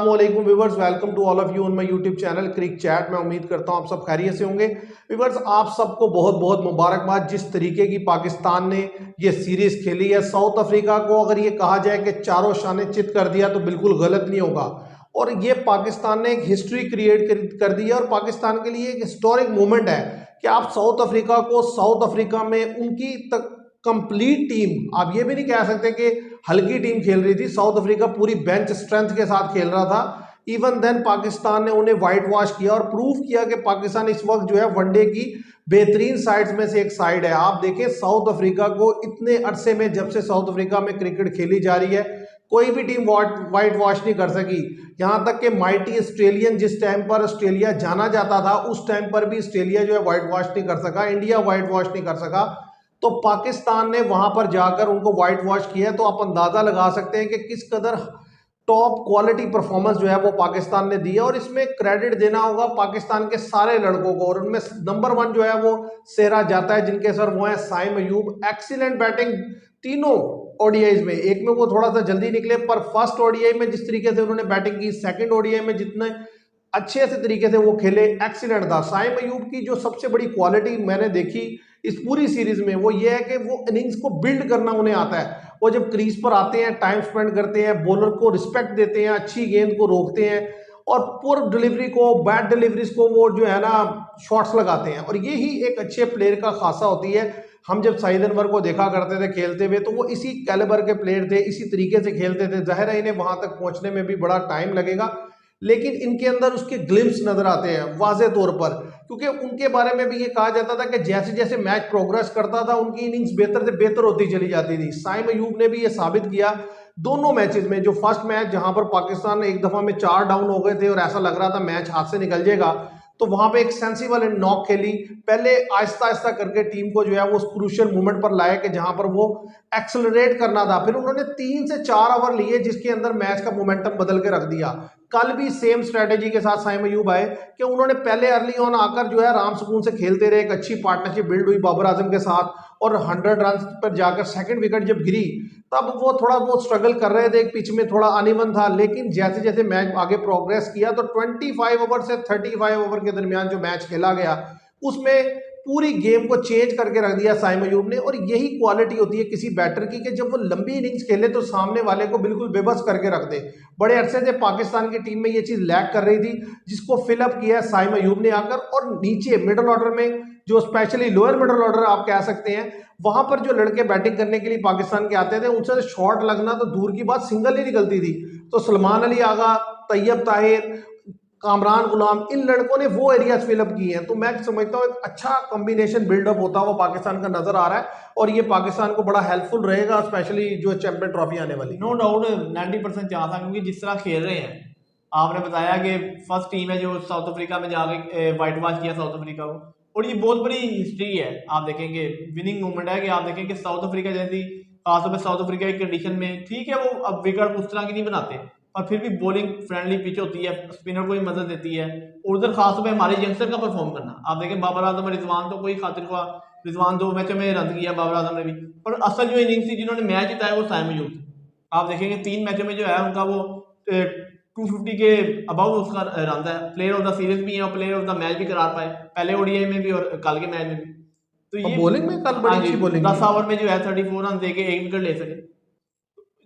अस्सलामुअलैकुम viewers, welcome to all of you on my YouTube channel Crick Chat. मैं उम्मीद करता हूं आप सब खैरियत से होंगे। व्यूवर्स, आप सबको बहुत बहुत मुबारकबाद। जिस तरीके की पाकिस्तान ने ये सीरीज खेली है, साउथ अफ्रीका को अगर ये कहा जाए कि चारों शाने चित कर दिया तो बिल्कुल गलत नहीं होगा। और ये पाकिस्तान ने एक हिस्ट्री क्रिएट कर दी है और पाकिस्तान के लिए एक हिस्टोरिक मोमेंट है कि आप साउथ अफ्रीका को साउथ अफ्रीका में उनकी तक कंप्लीट टीम, आप ये भी नहीं कह सकते कि हल्की टीम खेल रही थी। साउथ अफ्रीका पूरी बेंच स्ट्रेंथ के साथ खेल रहा था। इवन देन पाकिस्तान ने उन्हें व्हाइट वॉश किया और प्रूव किया कि पाकिस्तान इस वक्त जो है वनडे की बेहतरीन साइड्स में से एक साइड है। आप देखें साउथ अफ्रीका को, इतने अरसे में जब से साउथ अफ्रीका में क्रिकेट खेली जा रही है, कोई भी टीम व्हाइट वॉश नहीं कर सकी। यहां तक कि माइटी ऑस्ट्रेलियन, जिस टाइम पर ऑस्ट्रेलिया जाना जाता था, उस टाइम पर भी ऑस्ट्रेलिया जो है व्हाइट वॉश नहीं कर सका, इंडिया व्हाइट वॉश नहीं कर सका। तो पाकिस्तान ने वहां पर जाकर उनको व्हाइट वॉश किया। तो आप अंदाजा लगा सकते हैं कि किस कदर टॉप क्वालिटी परफॉर्मेंस जो है वो पाकिस्तान ने दी है। और इसमें क्रेडिट देना होगा पाकिस्तान के सारे लड़कों को, और उनमें नंबर 1 जो है वो सेहरा जाता है, जिनके सर वो है साइम अयूब। एक्सीलेंट बैटिंग तीनों ओडीआईज में, एक में वो थोड़ा सा जल्दी निकले, पर फर्स्ट ओडीआई में जिस तरीके से उन्होंने बैटिंग की, सेकंड ओडीआई में जितने अच्छे से तरीके से वो खेले, एक्सीलेंट था। साइम अयूब की जो सबसे बड़ी क्वालिटी मैंने देखी इस पूरी सीरीज में, वो ये है कि वो इनिंग्स को बिल्ड करना उन्हें आता है। वो जब क्रीज पर आते हैं, टाइम स्पेंड करते हैं, बॉलर को रिस्पेक्ट देते हैं, अच्छी गेंद को रोकते हैं, और पुअर डिलीवरी को, बैड डिलीवरीज को वो जो है ना शॉट्स लगाते हैं। और यही एक अच्छे प्लेयर का खासा होती है। हम जब साइद अनवर को देखा करते थे खेलते हुए, तो वो इसी कैलिबर के प्लेयर थे, इसी तरीके से खेलते थे। जाहिर है इन्हें वहां तक पहुंचने में भी बड़ा टाइम लगेगा, लेकिन इनके अंदर उसके ग्लिम्स नजर आते हैं वाजे तौर पर। क्योंकि उनके बारे में भी ये कहा जाता था कि जैसे जैसे मैच प्रोग्रेस करता था, उनकी इनिंग्स बेहतर से बेहतर होती चली जाती थी। साइम अयूब ने भी ये साबित किया दोनों मैचेस में। जो फर्स्ट मैच जहां पर पाकिस्तान एक दफा में 4 डाउन हो गए थे और ऐसा लग रहा था मैच हाथ से निकल जाएगा, तो वहां पे एक सेंसिबल नॉक खेली। पहले आहिस्ता आहिस्ता करके टीम को जो है वो क्रूशियल मोमेंट पर लाया कि जहां पर वो एक्सेलरेट करना था। फिर उन्होंने 3 से 4 ओवर लिए, जिसके अंदर मैच का मोमेंटम बदल के रख दिया। कल भी सेम स्ट्रेटेजी के साथ साइम अयूब आए कि उन्होंने पहले अर्ली ऑन आकर जो है राम सुकून से खेलते रहे। एक अच्छी पार्टनरशिप बिल्ड हुई बाबर आजम के साथ, और 100 रन पर जाकर सेकंड विकेट जब गिरी, तब वो थोड़ा बहुत स्ट्रगल कर रहे थे, एक पिच में थोड़ा अनइवन था। लेकिन जैसे जैसे मैच आगे प्रोग्रेस किया, तो 25 ओवर से 35 ओवर के दरमियान जो मैच खेला गया, उसमें पूरी गेम को चेंज करके रख दिया साइम अयूब ने। और यही क्वालिटी होती है किसी बैटर की कि जब वो लंबी इनिंग्स खेले तो सामने वाले को बिल्कुल बेबस करके रख दे। बड़े अरसे से पाकिस्तान की टीम में ये चीज लैक कर रही थी, जिसको फिलअप किया साइम अयूब ने आकर। और नीचे मिडिल ऑर्डर में, जो स्पेशली लोअर मिडिल ऑर्डर आप कह सकते हैं, वहां पर जो लड़के बैटिंग करने के लिए पाकिस्तान के आते थे, उनसे शॉट लगना तो दूर की बात, सिंगल ही निकलती थी। तो सलमान अली आगा, तैयब ताहिर, कामरान गुलाम, इन लड़कों ने वो एरियाज फिलअप किए हैं। तो मैं समझता हूँ एक अच्छा कॉम्बिनेशन बिल्डअप होता हुआ पाकिस्तान का नजर आ रहा है, और ये पाकिस्तान को बड़ा हेल्पफुल रहेगा, स्पेशली जो चैंपियन ट्रॉफी आने वाली। नो डाउट 90% चांस है, क्योंकि जिस तरह खेल रहे हैं, आपने बताया कि फर्स्ट टीम है जो साउथ अफ्रीका में जाके व्हाइट वॉश किया साउथ अफ्रीका को, और ये बहुत बड़ी हिस्ट्री है। आप देखेंगे विनिंग मूवमेंट है कि आप देखें कि साउथ अफ्रीका जैसी, खासतौर पर साउथ अफ्रीका की कंडीशन में, ठीक है वो अब विकेट उस तरह की नहीं बनाते, पर फिर भी बॉलिंग फ्रेंडली पिच होती है, स्पिनर को भी मदद देती है। और उधर खासतौर पर हमारे यंगस्टर का परफॉर्म करना, आप देखें बाबर आजम, रिजवान तो कोई खातिर हुआ, रिजवान 2 मैचों में रन किया बाबर आजम ने भी, पर असल जो इनिंग्स थी जिन्होंने मैच जिताया वो साइम अयूब थे। आप देखेंगे 3 मैचों में जो है उनका वो 250 के अबाउ उसका रन है। प्लेयर ऑफ द सीरीज भी है और प्लेयर ऑफ द मैच भी करार पाए, पहले ओडीआई में भी और कल के मैच में भी। तो ये बॉलिंग में कल बड़ी अच्छी बॉलिंग, 10 ओवर में जो है 34 रन देके 1 विकेट ले सके।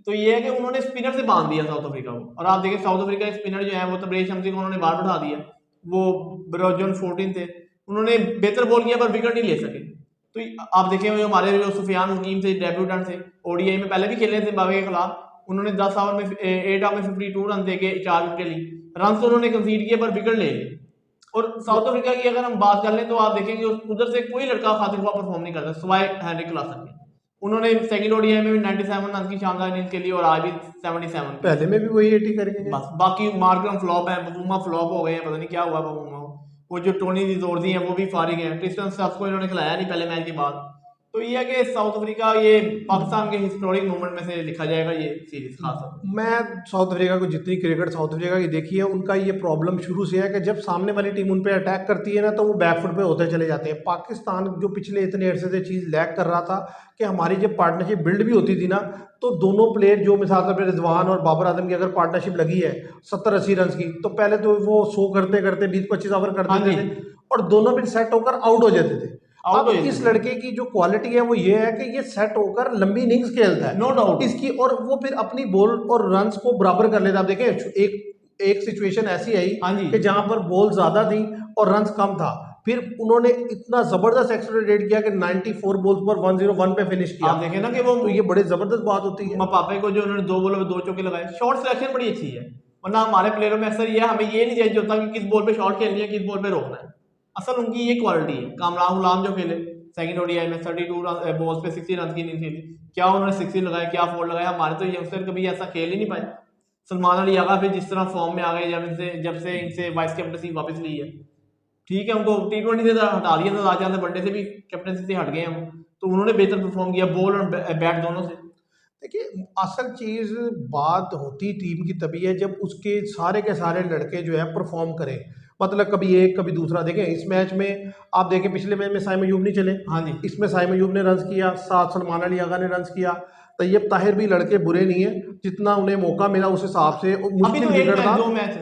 तो ये है कि उन्होंने स्पिनर से बांध दिया साउथ अफ्रीका को। और आप देखें साउथ अफ्रीका के स्पिनर जो है वो तबरेज शमसी को उन्होंने बाहर बैठा दिया, वो ब्रोजन 14 थे, उन्होंने बेहतर बॉल किया पर विकेट नहीं ले सके। तो आप देखें हमारे जो सुफियान हकीम थे, डेब्यूटेंट थे, ओडीआई में पहले भी खेले थे बाबे के खिलाफ, उन्होंने 10 ओवर में 8 ओवर में 52 रन देके 4 विकेट ली। रन तो उन्होंने कंसीड किए पर विकेट ले लिए। और साउथ अफ्रीका की अगर हम बात कर लें तो आप देखेंगे उधर से कोई लड़का खातिर हुआ परफॉर्म नहीं करता सिवाय हेनरी क्लासन के। उन्होंने सेकंड ओडीआई में भी 97 रन की शानदार इनिंग्स खेली और आज भी 77। पहले में भी वही 80 करके गए। बस बाकी मार्करम फ्लॉप है, बबूमा फ्लॉप हो गए हैं, पता नहीं क्या हुआ बबूमा। वो जो टोनी रिजोर्जी हैं वो भी फारिग हैं, क्रिस्टन स्टफ को इन्होंने खिलाया नहीं पहले मैच के बाद। तो ये है कि साउथ अफ्रीका ये पाकिस्तान के हिस्टोरिक मूवमेंट में से लिखा जाएगा ये सीरीज खास। मैं साउथ अफ्रीका को जितनी क्रिकेट साउथ अफ्रीका की देखी है, उनका ये प्रॉब्लम शुरू से है कि जब सामने वाली टीम उन पे अटैक करती है ना, तो वो बैकफुट पे होते चले जाते हैं। पाकिस्तान जो पिछले इतने अरसे से चीज़ लैक कर रहा था कि हमारी जब पार्टनरशिप बिल्ड भी होती थी ना, तो दोनों प्लेयर जो मिसाल के तौर पर रिजवान और बाबर आजम की अगर पार्टनरशिप लगी है 70-80 रन की, तो पहले तो वो 100 करते करते 20-25 ओवर कर देते थे और दोनों भी सेट होकर आउट हो जाते थे। अब इस लड़के की जो क्वालिटी है वो ये है कि ये सेट होकर लंबी इनिंग्स खेलता है, नो डाउट इसकी, और वो फिर अपनी बॉल और रन्स को बराबर कर लेता है। आप देखें एक सिचुएशन ऐसी आई कि जहां पर बॉल ज्यादा थी और रन्स कम था, फिर उन्होंने इतना जबरदस्त एक्सेलरेट किया कि 94 बॉल्स पर 101 पे फिनिश किया। आप देखें ना कि वो, तो ये बड़े जबरदस्त बात होती है। मपापे को जो उन्होंने 2 बॉलों में 2 चौके लगाए, शॉट सिलेक्शन बड़ी अच्छी है। वरना हमारे प्लेयरों में अक्सर ये हमें ये नहीं चाहिए होता कि किस बॉल पे शॉट खेलनी है, किस बॉल पे रोकना है। असल उनकी ये क्वालिटी है। कामरान गुलाम जो खेले सेकंड ओडीआई में 32 बॉल्स पे 60 रन की इनिंग खेली, क्या उन्होंने 60 लगाया, क्या 4 लगाया। हमारे तो यंगस्टर कभी ऐसा खेल ही नहीं पाए। सलमान अली आगा फिर जिस तरह फॉर्म में आ गए जब से इनसे वाइस कैप्टनसी वापस ली है, ठीक है, उनको T20 से हटा दिया था, आज वनडे से भी कैप्टनसी से हट गए हम, तो उन्होंने बेहतर परफॉर्म किया बॉल और बैट दोनों से। देखिए, असल चीज़ बात होती टीम की तभी है जब उसके सारे के सारे लड़के जो है परफॉर्म करें। मतलब कभी एक कभी दूसरा। देखें इस मैच में, आप देखें पिछले मैच में साइम अयूब नहीं चले, हाँ जी, इसमें साइम अयूब ने रन्स किया, साथ सलमान अली आगा ने रन्स किया। तैयब ताहिर भी लड़के बुरे नहीं है, जितना उन्हें मौका मिला उस हिसाब से मुश्किल विकेट था,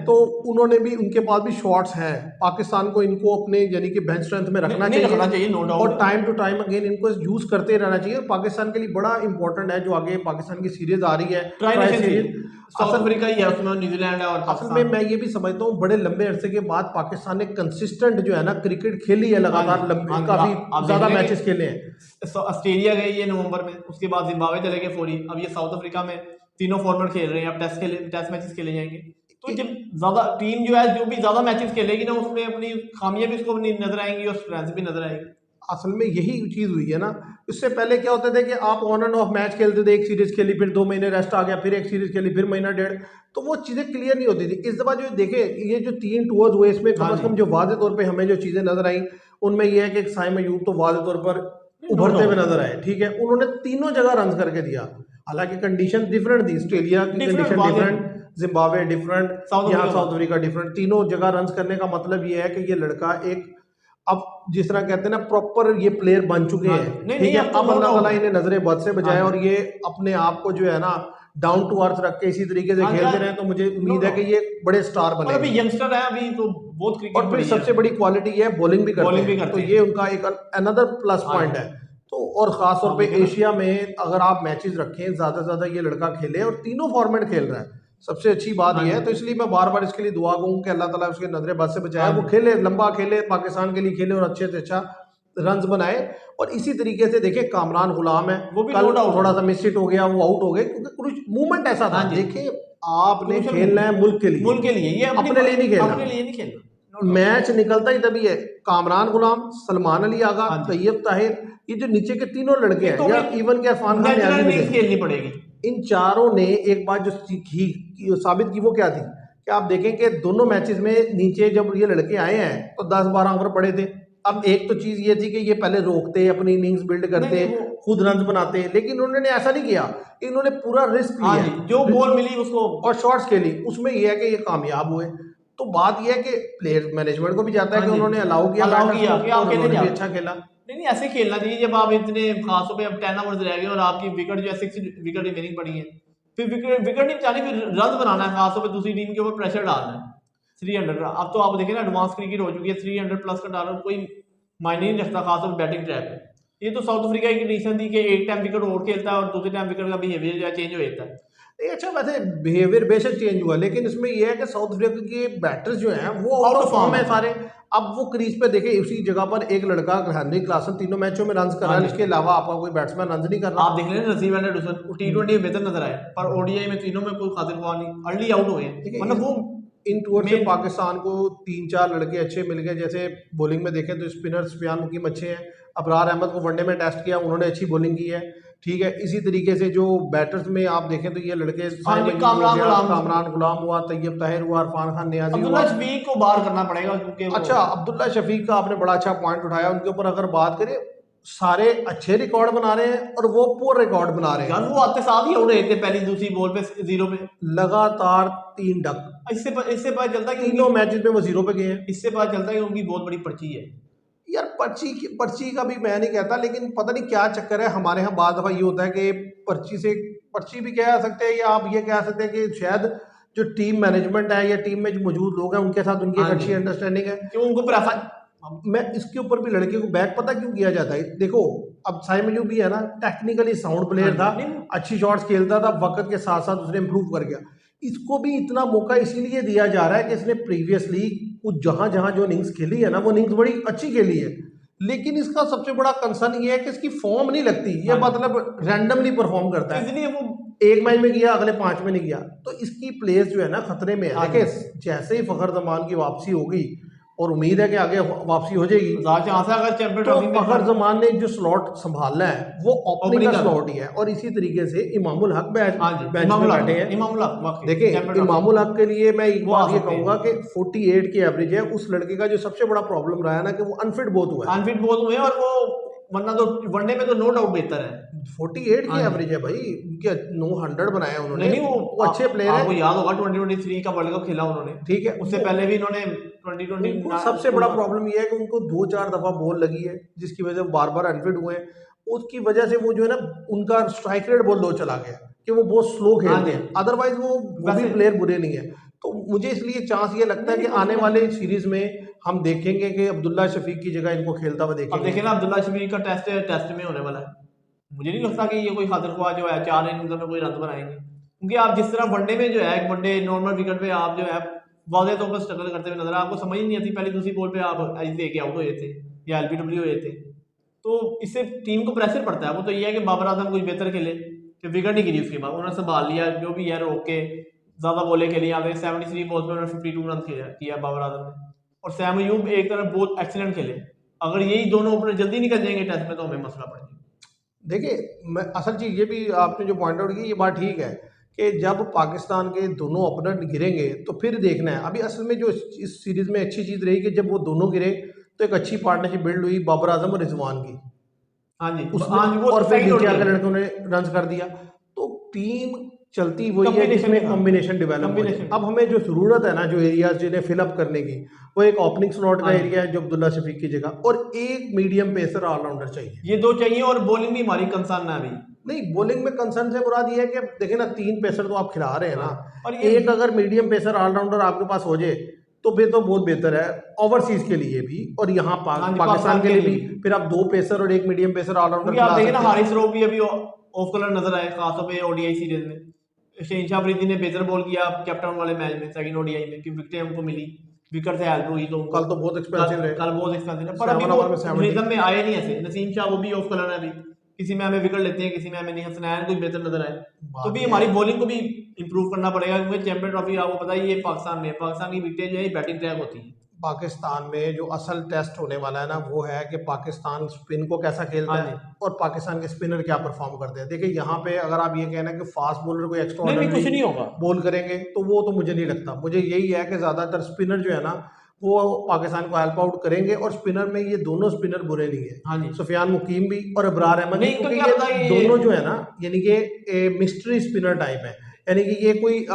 तो उन्होंने भी, उनके पास भी शॉट्स हैं। पाकिस्तान को इनको अपने यानी कि बेंच स्ट्रेंथ में रखना चाहिए नो डाउट, और टाइम टू टाइम अगेन इनको यूज करते रहना चाहिए। पाकिस्तान के लिए बड़ा इंपॉर्टेंट है जो आगे पाकिस्तान की सीरीज आ रही है, ट्राई सीरीज, साउथ अफ्रीका ही है, उसमें न्यूजीलैंड है और असल में मैं ये भी समझता हूँ बड़े लंबे अरसे के बाद पाकिस्तान ने कंसिस्टेंट जो है ना क्रिकेट खेली है, लगातार काफी ज्यादा मैचेस खेले हैं। ऑस्ट्रेलिया गए ये नवंबर में, उसके बाद जिम्बाब्वे चले गए फौरी, अब ये साउथ अफ्रीका में तीनों फॉर्मेट खेल रहे हैं। अब टेस्ट मैचेस खेले जाएंगे, तो जब ज्यादा टीम जो है जो भी ज्यादा मैचेस खेलेगी ना, उसमें अपनी खामियां भी उसको नजर आएंगी और स्ट्रेंथ भी नजर आएगी। असल में यही चीज़ हुई है ना। इससे पहले क्या होता था कि आप ऑन एंड ऑफ मैच खेलते थे, एक सीरीज खेली, फिर 2 महीने रेस्ट आ गया, फिर एक सीरीज खेली, फिर महीना डेढ़, तो वो चीज़ें क्लियर नहीं होती थी। इस दफ़ा जो देखे ये जो 3 टूर्स हुए, इसमें कम से कम जो वाज़े तौर पे हमें जो चीज़ें नजर आई, उनमें यह है कि साइम अयूब तो वाज़े तौर पर उभरते हुए नजर आए। ठीक है, उन्होंने तीनों जगह रन करके दिया, हालांकि कंडीशन डिफरेंट थी। ऑस्ट्रेलिया की कंडीशन डिफरेंट, जिम्बाब्वे डिफरेंट, यहाँ साउथ अफ्रीका डिफरेंट। तीनों जगह रन करने का मतलब ये है कि ये लड़का एक, अब जिस तरह कहते हैं ना, प्रॉपर ये प्लेयर बन चुके हैं। ठीक है, अब अल्लाह ताला इन्हें नजरे बद से बचाए और ये अपने आप को जो है ना डाउन टू अर्थ रख के इसी तरीके से खेलते रहे, तो मुझे उम्मीद है कि ये बड़े स्टार बने। अभी यंगस्टर है, अभी तो बहुत क्रिकेट, और फिर सबसे बड़ी क्वालिटी है बॉलिंग भी करते हैं, तो ये उनका एक अनदर प्लस पॉइंट है। तो और खास तौर पे एशिया में अगर आप मैचेस रखें, ज्यादा से ज्यादा ये लड़का खेले और तीनों फॉर्मेट खेल रहा है, सबसे अच्छी बात यह है। तो इसलिए मैं बार बार इसके लिए दुआ करूँ कि अल्लाह ताला उसके नजरे बद से बचाए, वो खेले, लंबा खेले, पाकिस्तान के लिए खेले और अच्छे से अच्छा रन्स बनाए। और इसी तरीके से देखिए कामरान गुलाम है, वो भी कल थोड़ा सा मिस हिट हो गया, वो आउट हो गए क्योंकि कुछ मूवमेंट ऐसा था। देखिए आपने खेलना है मुल्क के लिए, ये अपने लिए नहीं खेलना। मैच निकलता ही तभी है। कामरान गुलाम, सलमान अली आगा, तैयब ताहिर, ये जो नीचे के तीनों लड़के हैं, या इवन के इरफान खान ने खेलनी पड़ेगी। इन चारों ने एक बात जो सीखी, साबित की, वो क्या थी कि आप देखें कि दोनों मैचेस में नीचे जब ये लड़के आए हैं तो 10-12 ओवर पड़े थे। अब एक तो चीज ये थी कि ये पहले रोकते, अपनी इनिंग्स बिल्ड करते, खुद रन बनाते, लेकिन उन्होंने ऐसा नहीं किया। इन्होंने पूरा रिस्क लिया, जो बॉल मिली उसको और शॉट्स खेली, उसमें यह है कि ये कामयाब हुए। तो बात यह है कि प्लेयर मैनेजमेंट को भी जाता है कि उन्होंने अलाउ किया कि अच्छा खेला। नहीं ऐसे खेलना चाहिए जब आप इतने खासों पे अब 10 ओवर्स रह गए और आपकी विकेट जो है 6 विकेट रिमेनिंग पड़ी है, फिर विकेट नहीं बचानी, फिर रन बनाना है, खासतौर पे दूसरी टीम के ऊपर प्रेशर डालना है। 300 अब तो आप देखें ना एडवांस क्रिकेट हो चुकी है, 300 प्लस का डालना कोई मायने नहीं रखता, खासतौर पर बैटिंग ट्रैप है। ये तो साउथ अफ्रीका की कंडीशन थी कि एक टाइम विकेट और खेलता है और दूसरे टाइम विकेट का बिहेवियर जो है चेंज हो जाता है। अच्छा, वैसे बिहेवियर बेशक चेंज हुआ, लेकिन इसमें यह है कि साउथ अफ्रीका के बैटर्स जो हैं वो आउट ऑफ फॉर्म है सारे। अब वो क्रीज पे देखे, उसी जगह पर एक लड़का हेनरी क्लासन तीनों मैचों में रन कर रहा है, इसके अलावा आपका कोई बैट्समैन रन नहीं कर रहा। आप देख लें नसीब एंडरसन, T20 में बेहतर नजर आए, पर ओडीआई में तीनों में कोई खातिर ख्वाह नहीं, अर्ली आउट हो गए। मतलब वो इन टूर से पाकिस्तान को 3-4 लड़के अच्छे मिल गए। जैसे बॉलिंग में देखें तो स्पिनर सुफियान मुकीम अच्छे हैं, अबरार अहमद को वनडे में टेस्ट किया, उन्होंने अच्छी बॉलिंग की है। ठीक है, इसी तरीके से जो बैटर्स में आप देखें तो ये लड़के कामरान गुलाम हुआ, तैयब ताहिर हुआ, इरफान खान नियाजी हुआ, शफीक को बाहर करना पड़ेगा क्योंकि अच्छा, अब्दुल्ला शफीक का आपने बड़ा अच्छा पॉइंट उठाया। उनके ऊपर अगर बात करें, सारे अच्छे रिकॉर्ड बना रहे हैं और वो पुअर रिकॉर्ड बना रहे हैं। यार वो आते साथ ही हो रहे थे, पहली दूसरी बॉल पे 0 पे लगातार 3 डक, इससे पता चलता है कि तीनों मैचेस में वो 0 पे गए हैं। इससे पता चलता है कि उनकी बहुत बड़ी पर्ची है। यार पर्ची का भी मैं नहीं कहता, लेकिन पता नहीं क्या चक्कर है हमारे यहाँ। बाद दफा ये होता है कि पर्ची भी कह सकते हैं, या आप ये कह सकते हैं कि शायद जो टीम मैनेजमेंट है या टीम में जो मौजूद लोग हैं उनके साथ उनकी एक अच्छी अंडरस्टैंडिंग है कि उनको प्रेफर। मैं इसके ऊपर भी लड़के को बैक पता क्यों किया जाता है। देखो अब साइमन यूब भी है ना, टेक्निकली साउंड प्लेयर था, अच्छी शॉट्स खेलता था, वक्त के साथ साथ उसने इंप्रूव कर गया। इसको भी इतना मौका इसीलिए दिया जा रहा है कि इसने प्रीवियसली कुछ जहां जहां जो इनिंग्स खेली है ना, वो इनिंग्स बड़ी अच्छी खेली है, लेकिन इसका सबसे बड़ा कंसर्न ये है कि इसकी फॉर्म नहीं लगती। ये मतलब रैंडमली परफॉर्म करता है, इसलिए वो एक मैच में किया, अगले 5 में नहीं किया, तो इसकी प्लेस जो है ना खतरे में है। देखिए जैसे ही फखर जमान की वापसी होगी, और उम्मीद है कि आगे वापसी हो जाएगी, अगर चैंपियन तो फखर जमान ने जो स्लॉट संभालना है वो ओपनिंग का स्लॉट ही है। और इसी तरीके से इमामुल हक बेंच में बैठे हैं। देखिए इमामुल हक के लिए मैं एक बात ये कहूंगा कि 48 की एवरेज है। उस लड़के का जो सबसे बड़ा प्रॉब्लम रहा है ना कि वो अनफिट बहुत हुआ है, और वो वरना तो वनडे में तो नो डाउट बेहतर है। 48 की एवरेज है भाई, उनके 900 बनाया उन्होंने। नहीं वो अच्छे प्लेयर है। आपको याद होगा 2023 का वर्ल्ड कप खेला उन्होंने, ठीक है, उससे पहले भी इन्होंने 2020 सबसे बड़ा प्रॉब्लम ये है कि उनको 2-4 दफा बॉल लगी है, जिसकी वजह से बार बार अनफिट हुए हैं। उसकी वजह से वो जो है ना, उनका स्ट्राइक रेट बहुत लो चला गया कि वो बहुत स्लो खेलते हैं। अदरवाइज वो भी प्लेयर बुरे नहीं है। तो मुझे इसलिए चांस ये लगता है कि आने वाले सीरीज में हम देखेंगे कि अब्दुल्ला शफीक की जगह इनको खेलता हुआ देखेंगे। अब देखें ना, अब्दुल्ला शफीक का टेस्ट में होने वाला है। मुझे नहीं लगता कि ये कोई खातिर ख्वाह जो है 4 इनिंग्स में कोई रन बनाएंगे, क्योंकि आप जिस तरह वनडे में जो है, वनडे नॉर्मल विकेट पे आप जो है वाज़ेह तौर पर स्ट्रगल करते हुए नजर, आपको समझ ही नहीं आती, पहली दूसरी बॉल पे आप ऐसे के आउट हो जाते या एलबीडब्ल्यू हो जाते। तो इससे टीम को प्रेशर पड़ता है। वो तो ये है कि बाबर आजम कुछ बेहतर खेले कि विकेट नहीं गिरी, उसके बाद उन्होंने संभाल लिया, जो भी है रोक के ज़्यादा बॉलें खेली। आपने 73 बॉल्स में उन्होंने 52 रन किया बाबर आजम ने, और सैम अयूब एक तरफ बहुत एक्सीलेंट खेले। अगर यही दोनों ओपनर जल्दी निकल जाएंगे टेस्ट में तो हमें मसला पड़ जाएगा। देखिए मैं असल चीज़ ये भी आपने जो पॉइंट आउट की, ये बात ठीक है कि जब पाकिस्तान के दोनों ओपनर गिरेंगे तो फिर देखना है। अभी असल में जो इस सीरीज में अच्छी चीज़ रही कि जब वो दोनों गिरे तो एक अच्छी पार्टनरशिप बिल्ड हुई बाबर आजम और रिजवान की। हाँ जी, और फिर नीचे आकर लड़कों ने रन कर दिया, तो टीम चलती वही है जिसमें कॉम्बिनेशन डेवलप हो जाए। अब हमें जो जरूरत है ना, जो एरियाज जिन्हें फिलअप करने की, वो एक ओपनिंग स्लॉट का एरिया है जो अब्दुल्ला शफीक की जगह, और एक मीडियम पेसर ऑलराउंडर चाहिए। ये दो चाहिए, और बॉलिंग भी हमारी कंसर्न है अभी। नहीं, बॉलिंग में कंसर्न से मुराद ये है कि देखे ना, 3 पेसर तो आप खिला रहे हैं ना, और एक अगर मीडियम पेसर ऑलराउंडर आपके पास हो जाए तो फिर तो बहुत बेहतर है, ओवरसीज के लिए भी और यहाँ पाकिस्तान के लिए भी। फिर आप 2 पेसर और एक मीडियम पेसर ऑलराउंडर आप देखिए ना, हारिस रऊफ भी अभी ऑफ कलर नजर आए, खासतौर पे ओडीआई सीरीज में। शहनशाह अफरीदी ने बेहतर बॉल किया कैप्टन वाले मैच में, सेकंड ओडीआई में, कि विकेटें हमको मिली, विकेट से हेल्प हुई। तो कल तो बहुत एक्सपेंसिव रहे, कल बहुत एक्सपेंसिव है, पर अभी वो रिदम में आए नहीं ऐसे। नसीम शाह वो भी ऑफ कलर है अभी, किसी में हमें विकेट लेते हैं, किसी में हमें नहीं। हसनैन कोई बेहतर नजर आए, तो भी हमारी बॉलिंग को भी इंप्रूव करना पड़ेगा, क्योंकि चैंपियन ट्रॉफी आपको पता है ये पाकिस्तान में, पाकिस्तान की विकेटें जो है बैटिंग ट्रैक होती है। पाकिस्तान में जो असल टेस्ट होने वाला है ना, वो है कि पाकिस्तान स्पिन को कैसा खेलता है और पाकिस्तान के स्पिनर क्या परफॉर्म करते हैं। देखिए यहाँ पे अगर आप ये कहना कि फास्ट बॉलर कोई एक्स्ट्रा कुछ नहीं होगा बॉल करेंगे, तो वो तो मुझे नहीं लगता। मुझे यही है कि ज्यादातर स्पिनर जो है ना, वो पाकिस्तान को हेल्प आउट करेंगे। और स्पिनर में ये दोनों स्पिनर बुरे नहीं है। हाँ जी, सुफियान मुकीम भी और अबरार अहमद भी, क्योंकि ये दोनों जो है ना, यानी कि मिस्ट्री स्पिनर टाइप है। यानी कि ये कोई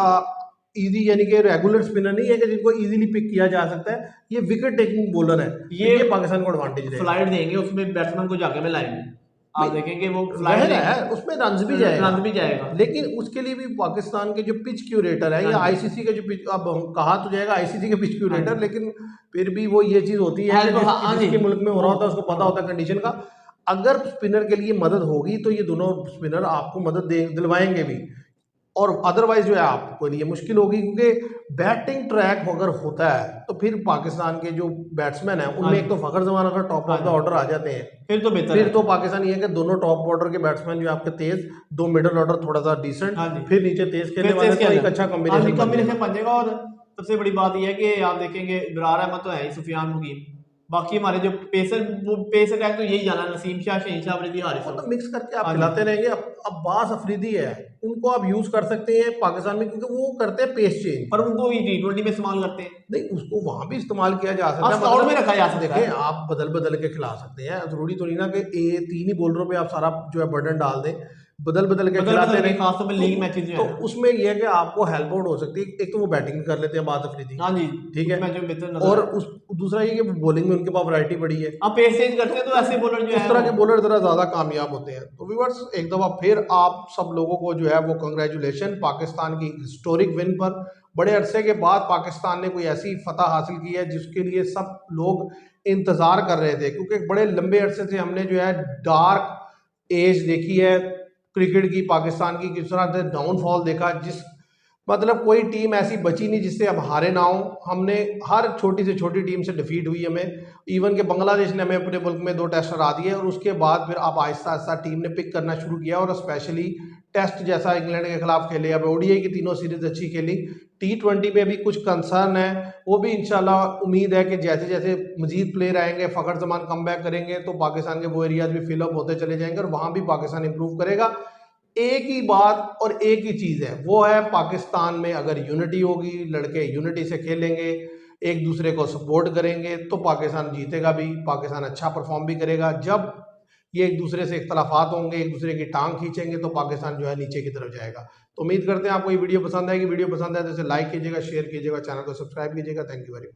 इजी, यानी कि रेगुलर स्पिनर नहीं है कि जिनको इजीली पिक किया जा सकता है। ये विकेट टेकिंग बॉलर है, ये पाकिस्तान को एडवांटेज देगा। फ्लाइट देंगे उसमें, बैट्समैन को जाके में लाएंगे, आप देखेंगे वो फ्लाइट है, उसमें रन भी जाएगा। लेकिन उसके लिए भी पाकिस्तान के जो पिच क्यूरेटर है या आईसीसी के जो पिच, अब कहा तो जाएगा आईसीसी के पिच क्यूरेटर, लेकिन फिर भी वो ये चीज होती है जिसके मुल्क में हो रहा होता है उसको पता होता है कंडीशन का। अगर स्पिनर के लिए मदद होगी तो ये दोनों स्पिनर आपको मदद दिलवाएंगे भी, और अदरवाइज जो है आपको लिए मुश्किल होगी, क्योंकि बैटिंग ट्रैक अगर होता है तो फिर पाकिस्तान के जो बैट्समैन हैं उनमें एक तो फखर जमान अगर टॉप ऑफ द ऑर्डर आ जाते हैं, फिर तो बेहतर, फिर तो पाकिस्तान ये है कि दोनों टॉप ऑर्डर के बैट्समैन जो आपके तेज, 2 मिडिल ऑर्डर थोड़ा सा डिसेंट, फिर नीचे तेज खेलने वाले, तो एक अच्छा कॉम्बिनेशन बन जाएगा। और सबसे बड़ी बात यह है कि आप देखेंगे इब्रार अहमद तो है ही, सुफियान मुकीम, बाकी हमारे जो पेस अटैक तो यही जाना, नसीम शाह, शहीन शाह अफरीदी, हारिस वो तो राउफ। मिक्स करके आप हाँ जी। खिलाते रहेंगे। अब अब्बास अफरीदी है, उनको आप यूज कर सकते हैं पाकिस्तान में, क्योंकि वो करते हैं पेस पर चेंज। उनको T20 में इस्तेमाल करते हैं। नहीं, उसको वहां भी इस्तेमाल किया जा हाँ, सकता है, स्काउट में रखा जा मतलब सकता देखें, है। आप बदल बदल के खिला सकते हैं, जरूरी तो नहीं ना कि तीन ही बॉलरों पे आप सारा जो है बर्डन डाल दें, बदल बदल के बदल खिलाते बदल के, रहें। खासतौर पर तो लीग मैचेस जो तो है ना। उसमें यह है कि आपको हेल्प आउट हो सकती है, एक तो वो बैटिंग कर लेते हैं बात अफरीदी, हाँ जी, ठीक कुछ है, मैचों में बेहतर नजर और आया। उस दूसरा ये कि बॉलिंग में उनके पास वैरायटी बड़ी है। हाँ, पेस चेंज करते तो हैं तो ऐसे बॉलर जो उस है तरह वो। के बॉलर जरा ज्यादा कामयाब होते हैं। तो व्यूअर्स, एक दफा फिर आप सब लोगों को जो है वो कंग्रेचुलेशन पाकिस्तान की हिस्टोरिक विन पर। बड़े अरसे के बाद पाकिस्तान ने कोई ऐसी फतह हासिल की है जिसके लिए सब लोग इंतजार कर रहे थे, क्योंकि बड़े लंबे अरसे से हमने जो है डार्क एज देखी है क्रिकेट की, पाकिस्तान की किस तरह से डाउनफॉल देखा, जिस मतलब कोई टीम ऐसी बची नहीं जिससे अब हारे ना हो। हमने हर छोटी से छोटी टीम से डिफीट हुई हमें, इवन के बांग्लादेश ने हमें अपने मुल्क में 2 टेस्ट हरा दिए, और उसके बाद फिर अब आहिस्ता आहिस्ता टीम ने पिक करना शुरू किया, और स्पेशली टेस्ट जैसा इंग्लैंड के खिलाफ खेले, अब ओडीआई की तीनों सीरीज अच्छी खेली। T20 में भी कुछ कंसर्न है, वो भी इंशाल्लाह उम्मीद है कि जैसे जैसे मजीद प्लेयर आएंगे, फ़खर जमान कम बैक करेंगे, तो पाकिस्तान के वो एरियाज भी फिलअप होते चले जाएंगे और वहाँ भी पाकिस्तान इंप्रूव करेगा। एक ही बात और एक ही चीज़ है, वो है पाकिस्तान में अगर यूनिटी होगी, लड़के यूनिटी से खेलेंगे, एक दूसरे को सपोर्ट करेंगे, तो पाकिस्तान जीतेगा भी, पाकिस्तान अच्छा परफॉर्म भी करेगा। जब ये एक दूसरे से इख्तलाफात होंगे, एक दूसरे की टांग खींचेंगे, तो पाकिस्तान जो है नीचे की तरफ जाएगा। तो उम्मीद करते हैं आपको ये वीडियो पसंद आएगी। वीडियो पसंद आए तो इसे लाइक कीजिएगा, शेयर कीजिएगा, चैनल को सब्सक्राइब कीजिएगा। Thank you very much.